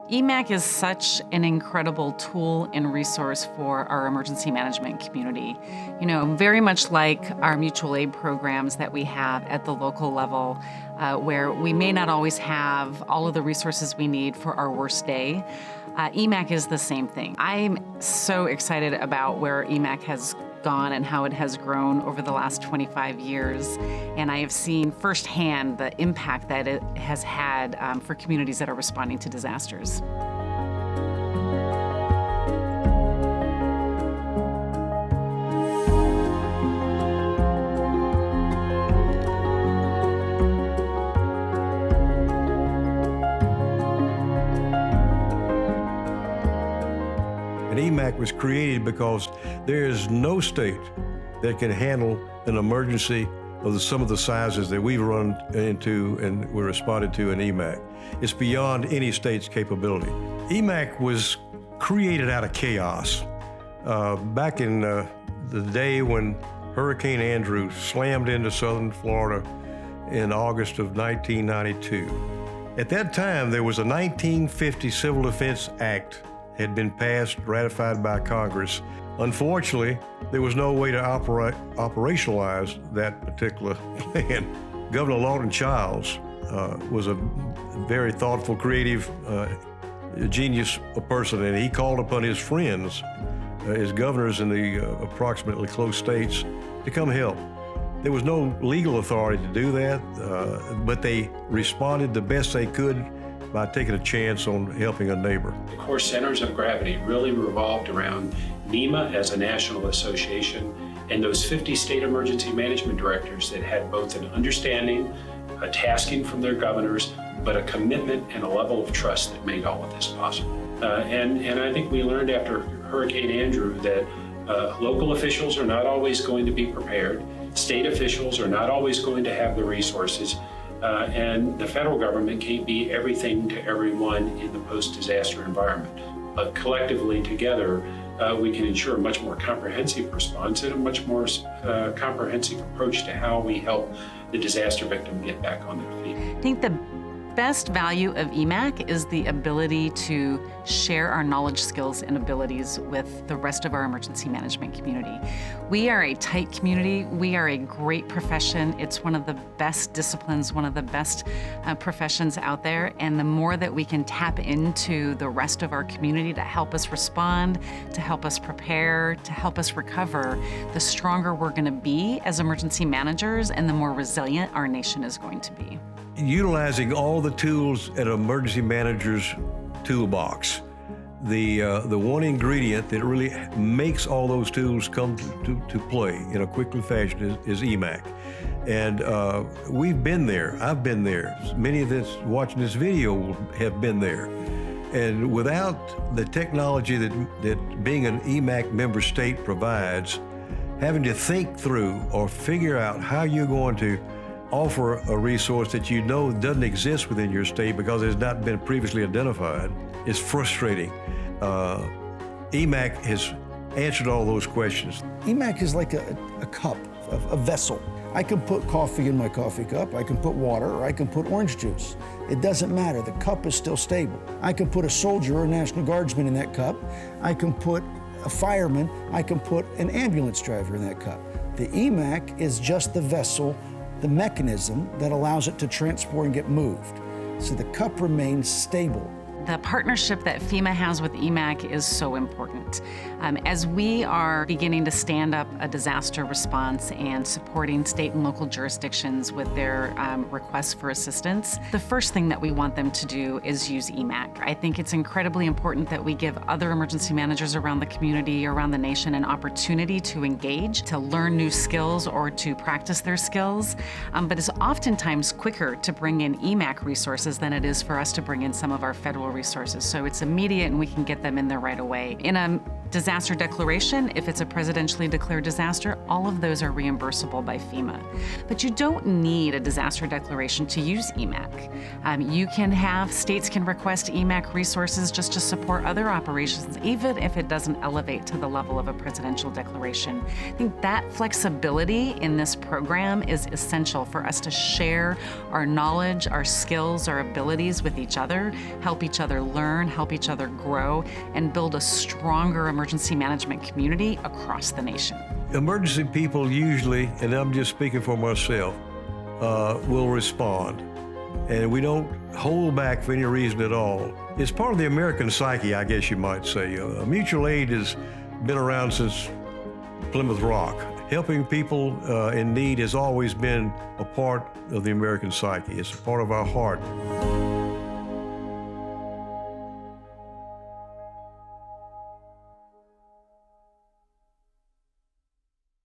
EMAC is such an incredible tool and resource for our emergency management community. Very much like our mutual aid programs that we have at the local level, where we may not always have all of the resources we need for our worst day. EMAC is the same thing. I'm so excited about where EMAC has gone and how it has grown over the last 25 years. And I have seen firsthand the impact that it has had for communities that are responding to disasters. And EMAC was created because there is no state that can handle an emergency of some of the sizes that we've run into and were responded to in EMAC. It's beyond any state's capability. EMAC was created out of chaos. Back in the day when Hurricane Andrew slammed into southern Florida in August of 1992. At that time, there was a 1950 Civil Defense Act had been passed, ratified by Congress. Unfortunately, there was no way to operationalize that particular plan. Governor Lawton Childs was a very thoughtful, creative, genius person, and he called upon his friends, his governors in the approximately close states, to come help. There was no legal authority to do that, but they responded the best they could by taking a chance on helping a neighbor. The core centers of gravity really revolved around NEMA as a national association and those 50 state emergency management directors that had both an understanding, a tasking from their governors, but a commitment and a level of trust that made all of this possible. And I think we learned after Hurricane Andrew that local officials are not always going to be prepared, state officials are not always going to have the resources, and the federal government can't be everything to everyone in the post-disaster environment. But collectively together, we can ensure a much more comprehensive response and a much more comprehensive approach to how we help the disaster victim get back on their feet. I think the best value of EMAC is the ability to share our knowledge, skills, and abilities with the rest of our emergency management community. We are a tight community. We are a great profession. It's one of the best disciplines, one of the best professions out there. And the more that we can tap into the rest of our community to help us respond, to help us prepare, to help us recover, the stronger we're going to be as emergency managers and the more resilient our nation is going to be. Utilizing all the tools at an emergency manager's toolbox. The one ingredient that really makes all those tools come to play in a quickly fashion is EMAC. And we've been there, I've been there. Many of us watching this video have been there. And without the technology that being an EMAC member state provides, having to think through or figure out how you're going to offer a resource that you know doesn't exist within your state because it's not been previously identified is frustrating. EMAC has answered all those questions. EMAC is like a cup, a vessel. I can put coffee in my coffee cup, I can put water, or I can put orange juice. It doesn't matter, the cup is still stable. I can put a soldier or a National Guardsman in that cup. I can put a fireman, I can put an ambulance driver in that cup. The EMAC is just the vessel, the mechanism that allows it to transport and get moved. So the cup remains stable. The partnership that FEMA has with EMAC is so important. As we are beginning to stand up a disaster response and supporting state and local jurisdictions with their requests for assistance, the first thing that we want them to do is use EMAC. I think it's incredibly important that we give other emergency managers around the community, around the nation, an opportunity to engage, to learn new skills or to practice their skills. But it's oftentimes quicker to bring in EMAC resources than it is for us to bring in some of our federal resources. So it's immediate and we can get them in there right away. In a Disaster declaration, if it's a presidentially declared disaster, all of those are reimbursable by FEMA. But you don't need a disaster declaration to use EMAC. States can request EMAC resources just to support other operations, even if it doesn't elevate to the level of a presidential declaration. I think that flexibility in this program is essential for us to share our knowledge, our skills, our abilities with each other, help each other learn, help each other grow, and build a stronger emergency management community across the nation. Emergency people usually, and I'm just speaking for myself, will respond. And we don't hold back for any reason at all. It's part of the American psyche, I guess you might say. Mutual aid has been around since Plymouth Rock. Helping people in need has always been a part of the American psyche. It's a part of our heart.